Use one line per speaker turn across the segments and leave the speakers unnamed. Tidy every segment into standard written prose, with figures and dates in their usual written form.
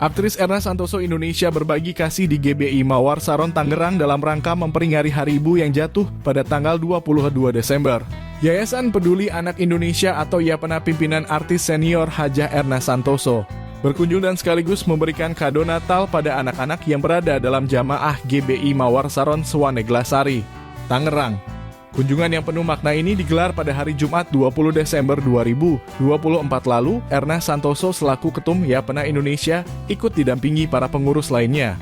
Aktris Erna Santoso Indonesia berbagi kasih di GBI Mawar Saron Tangerang dalam rangka memperingati Hari Ibu yang jatuh pada tanggal 22 Desember. Yayasan Peduli Anak Indonesia atau YAPENA pimpinan artis senior Hajah Erna Santoso berkunjung dan sekaligus memberikan kado Natal pada anak-anak yang berada dalam jamaah GBI Mawar Saron Sewaneglasari, Tangerang. Kunjungan yang penuh makna ini digelar pada hari Jumat 20 Desember 2024 lalu. Erna Santoso selaku Ketum YAPENA Indonesia ikut didampingi para pengurus lainnya.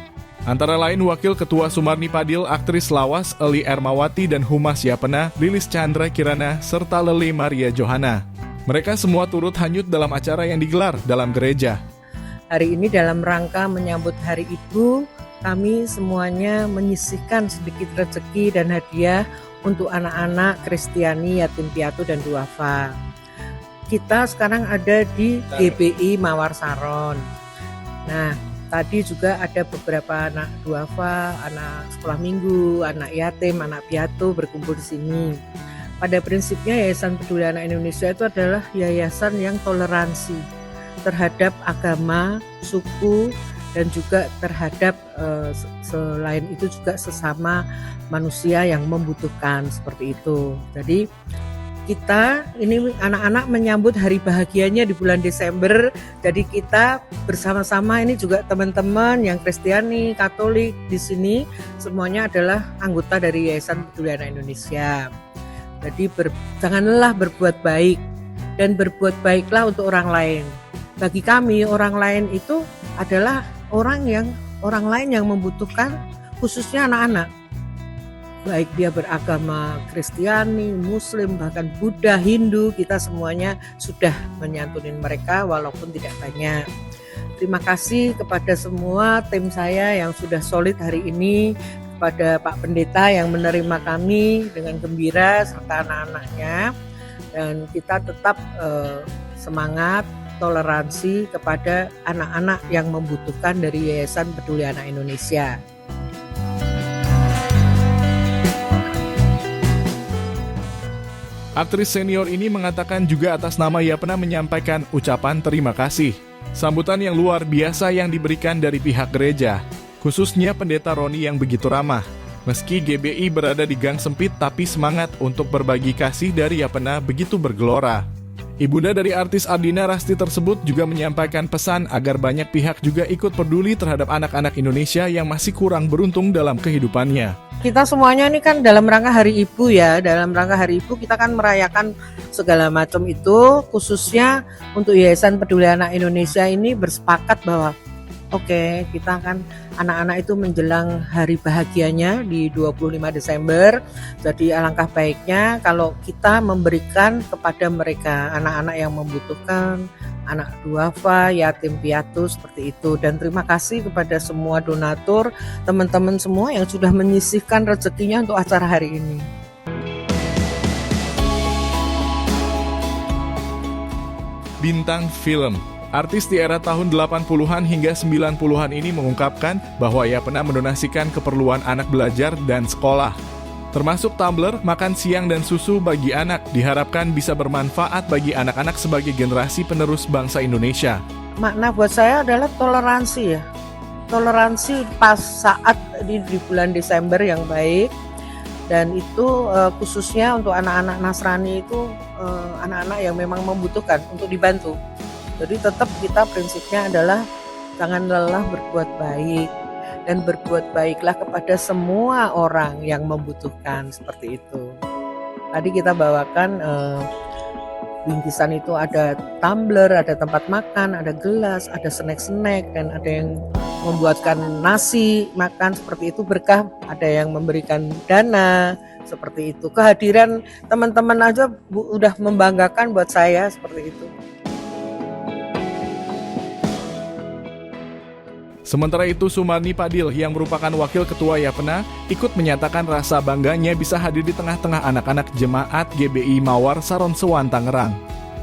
Antara lain Wakil Ketua Sumarni Padil, aktris lawas Eli Ermawati, dan Humas YAPENA Lilis Chandra Kirana, serta Lele Maria Johana. Mereka semua turut hanyut dalam acara yang digelar dalam gereja.
Hari ini dalam rangka menyambut Hari Ibu, kami semuanya menyisihkan sedikit rezeki dan hadiah untuk anak-anak Kristiani, yatim piatu, dan duafa. Kita sekarang ada di GBI Mawar Saron. Nah, tadi juga ada beberapa anak duafa, anak sekolah minggu, anak yatim, anak piatu berkumpul di sini. Pada prinsipnya Yayasan Peduli Anak Indonesia itu adalah yayasan yang toleransi terhadap agama, suku, dan juga terhadap selain itu juga sesama manusia yang membutuhkan, seperti itu. Jadi kita ini anak-anak menyambut hari bahagianya di bulan Desember. Jadi kita bersama-sama ini juga teman-teman yang Kristiani, Katolik di sini semuanya adalah anggota dari Yayasan Peduli Anak Indonesia. Jadi janganlah berbuat baik dan berbuat baiklah untuk orang lain. Bagi kami orang lain itu adalah orang lain yang membutuhkan, khususnya anak-anak. Baik dia beragama Kristiani, Muslim, bahkan Buddha, Hindu, kita semuanya sudah menyantunin mereka walaupun tidak banyak. Terima kasih kepada semua tim saya yang sudah solid hari ini, kepada Pak Pendeta yang menerima kami dengan gembira serta anak-anaknya, dan kita tetap semangat toleransi kepada anak-anak yang membutuhkan dari Yayasan Peduli Anak Indonesia.
Aktris senior ini mengatakan juga atas nama YAPENA menyampaikan ucapan terima kasih. Sambutan yang luar biasa yang diberikan dari pihak gereja, khususnya Pendeta Roni yang begitu ramah. Meski GBI berada di gang sempit, tapi semangat untuk berbagi kasih dari YAPENA begitu bergelora. Ibunda dari artis Ardina Rasti tersebut juga menyampaikan pesan agar banyak pihak juga ikut peduli terhadap anak-anak Indonesia yang masih kurang beruntung dalam kehidupannya.
Kita semuanya ini kan dalam rangka Hari Ibu ya, dalam rangka Hari Ibu kita kan merayakan segala macam itu, khususnya untuk Yayasan Peduli Anak Indonesia ini bersepakat bahwa oke, kita kan anak-anak itu menjelang hari bahagianya di 25 Desember. Jadi alangkah baiknya kalau kita memberikan kepada mereka, anak-anak yang membutuhkan, anak duafa, yatim piatu, seperti itu. Dan terima kasih kepada semua donatur, teman-teman semua yang sudah menyisihkan rezekinya untuk acara hari ini.
Bintang film artis di era tahun 80-an hingga 90-an ini mengungkapkan bahwa YAPENA mendonasikan keperluan anak belajar dan sekolah. Termasuk tumbler, makan siang, dan susu bagi anak diharapkan bisa bermanfaat bagi anak-anak sebagai generasi penerus bangsa Indonesia.
Makna buat saya adalah toleransi ya. Toleransi pas saat di bulan Desember yang baik. Dan itu khususnya untuk anak-anak Nasrani itu anak-anak yang memang membutuhkan untuk dibantu. Jadi tetap kita prinsipnya adalah jangan lelah berbuat baik dan berbuat baiklah kepada semua orang yang membutuhkan, seperti itu. Tadi kita bawakan bingkisan itu ada tumbler, ada tempat makan, ada gelas, ada snack-snack, dan ada yang membuatkan nasi makan, seperti itu berkah, ada yang memberikan dana, seperti itu. Kehadiran teman-teman aja udah membanggakan buat saya, seperti itu.
Sementara itu, Sumarni Padil yang merupakan Wakil Ketua YAPENA ikut menyatakan rasa bangganya bisa hadir di tengah-tengah anak-anak jemaat GBI Mawar Saron Sewan Tangerang.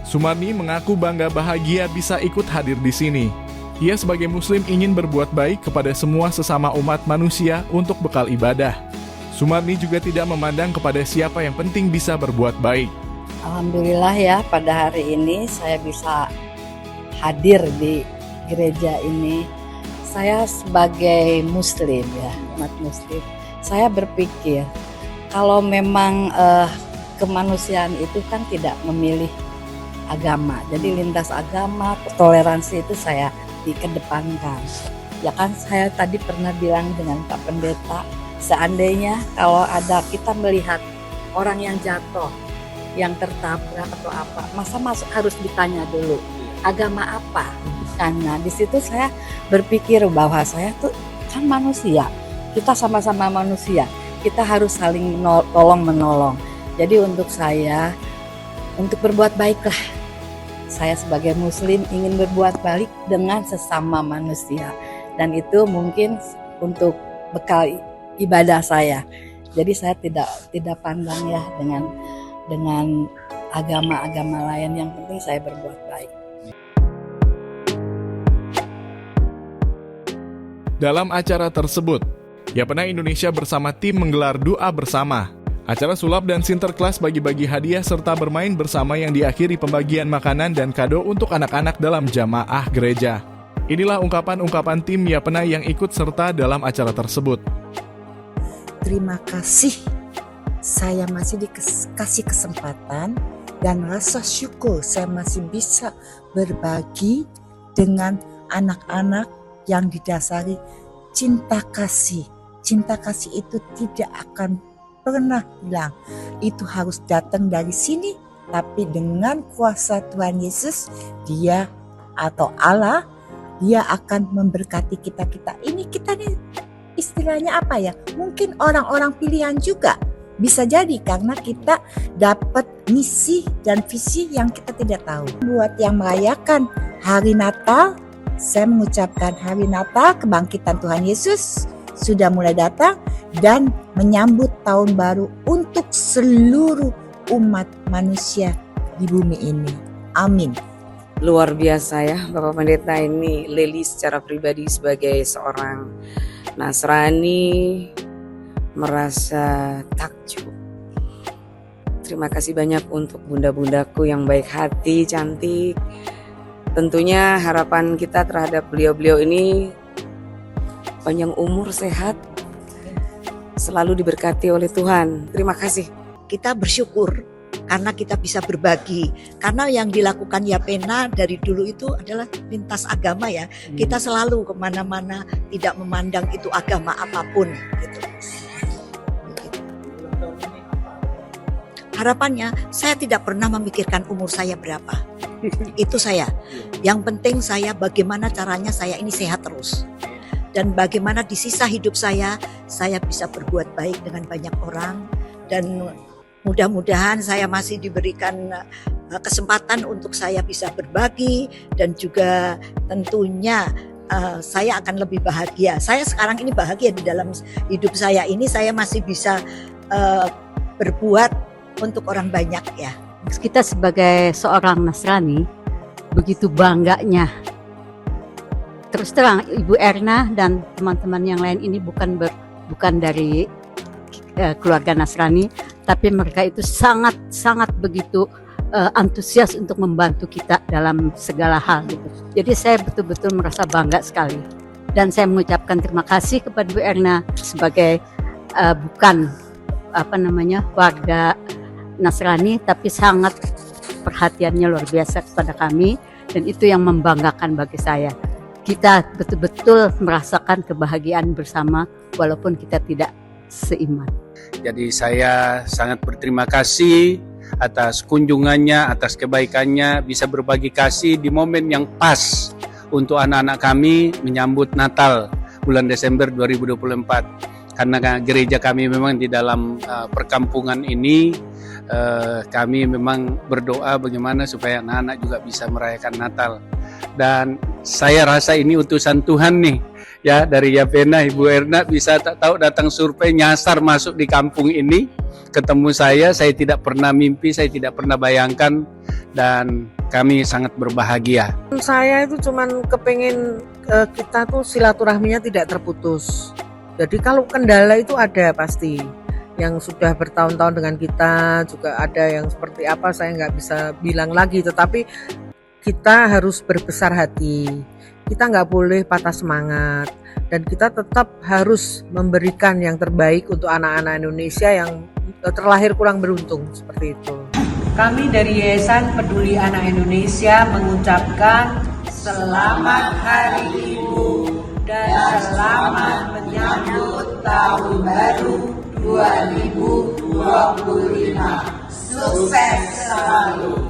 Sumarni mengaku bangga bahagia bisa ikut hadir di sini. Ia sebagai Muslim ingin berbuat baik kepada semua sesama umat manusia untuk bekal ibadah. Sumarni juga tidak memandang kepada siapa, yang penting bisa berbuat baik.
Alhamdulillah ya, pada hari ini saya bisa hadir di gereja ini Saya sebagai Muslim ya, umat Muslim, saya berpikir kalau memang kemanusiaan itu kan tidak memilih agama, jadi lintas agama, toleransi itu saya dikedepankan. Ya kan saya tadi pernah bilang dengan Pak Pendeta, seandainya kalau ada kita melihat orang yang jatuh, yang tertabrak atau apa, masa harus ditanya dulu agama apa? Karena di situ saya berpikir bahwa saya tuh kan manusia, kita sama-sama manusia, kita harus saling tolong menolong. Jadi untuk saya, untuk berbuat baiklah. Saya sebagai Muslim ingin berbuat baik dengan sesama manusia, dan itu mungkin untuk bekal ibadah saya. Jadi saya tidak pandang ya dengan agama-agama lain, yang penting saya berbuat baik.
Dalam acara tersebut, Yapena Indonesia bersama tim menggelar doa bersama. Acara sulap dan sinterklas bagi-bagi hadiah serta bermain bersama yang diakhiri pembagian makanan dan kado untuk anak-anak dalam jamaah gereja. Inilah ungkapan-ungkapan tim Yapena yang ikut serta dalam acara tersebut.
Terima kasih, saya masih dikasih kesempatan dan rasa syukur saya masih bisa berbagi dengan anak-anak yang didasari cinta kasih. Cinta kasih itu tidak akan pernah hilang. Itu harus datang dari sini, tapi dengan kuasa Tuhan Yesus, Dia atau Allah, Dia akan memberkati kita. Ini kita nih istilahnya apa ya? Mungkin orang-orang pilihan juga. Bisa jadi karena kita dapat misi dan visi yang kita tidak tahu. Buat yang merayakan hari Natal, saya mengucapkan hari Natal, kebangkitan Tuhan Yesus sudah mulai datang dan menyambut tahun baru untuk seluruh umat manusia di bumi ini. Amin.
Luar biasa ya Bapak Pendeta, ini Leli secara pribadi sebagai seorang Nasrani merasa takjub. Terima kasih banyak untuk bunda-bundaku yang baik hati, cantik. Tentunya harapan kita terhadap beliau-beliau ini panjang umur, sehat, selalu diberkati oleh Tuhan. Terima kasih.
Kita bersyukur karena kita bisa berbagi. Karena yang dilakukan Yapena dari dulu itu adalah lintas agama ya. Kita selalu kemana-mana tidak memandang itu agama apapun. Gitu. Harapannya saya tidak pernah memikirkan umur saya berapa. Itu saya. Yang penting saya bagaimana caranya saya ini sehat terus. Dan bagaimana di sisa hidup saya bisa berbuat baik dengan banyak orang, dan mudah-mudahan saya masih diberikan kesempatan untuk saya bisa berbagi, dan juga tentunya saya akan lebih bahagia. Saya sekarang ini bahagia di dalam hidup saya ini, saya masih bisa berbuat untuk orang banyak ya.
Kita sebagai seorang Nasrani begitu bangganya. Terus terang Ibu Erna dan teman-teman yang lain ini bukan dari keluarga Nasrani, tapi mereka itu sangat begitu antusias untuk membantu kita dalam segala hal gitu. Jadi saya betul-betul merasa bangga sekali, dan saya mengucapkan terima kasih kepada Bu Erna sebagai bukan warga Nasrani, tapi sangat perhatiannya luar biasa kepada kami, dan itu yang membanggakan bagi saya. Kita betul-betul merasakan kebahagiaan bersama walaupun kita tidak seiman.
Jadi saya sangat berterima kasih atas kunjungannya, atas kebaikannya, bisa berbagi kasih di momen yang pas untuk anak-anak kami menyambut Natal bulan Desember 2024. Karena gereja kami memang di dalam perkampungan ini, kami memang berdoa bagaimana supaya anak-anak juga bisa merayakan Natal. Dan saya rasa ini utusan Tuhan nih, ya, dari Yapena. Ibu Erna bisa tak tahu datang survei, nyasar masuk di kampung ini, ketemu saya tidak pernah mimpi, saya tidak pernah bayangkan, dan kami sangat berbahagia.
Saya itu cuman kepengen kita tuh silaturahminya tidak terputus. Jadi kalau kendala itu ada pasti. Yang sudah bertahun-tahun dengan kita juga ada yang seperti apa saya nggak bisa bilang lagi. Tetapi kita harus berbesar hati. Kita nggak boleh patah semangat. Dan kita tetap harus memberikan yang terbaik untuk anak-anak Indonesia yang terlahir kurang beruntung, seperti itu. Kami dari Yayasan Peduli Anak Indonesia mengucapkan selamat Hari Ibu dan selamat menyambut Tahun Baru 2025. Sukses selalu.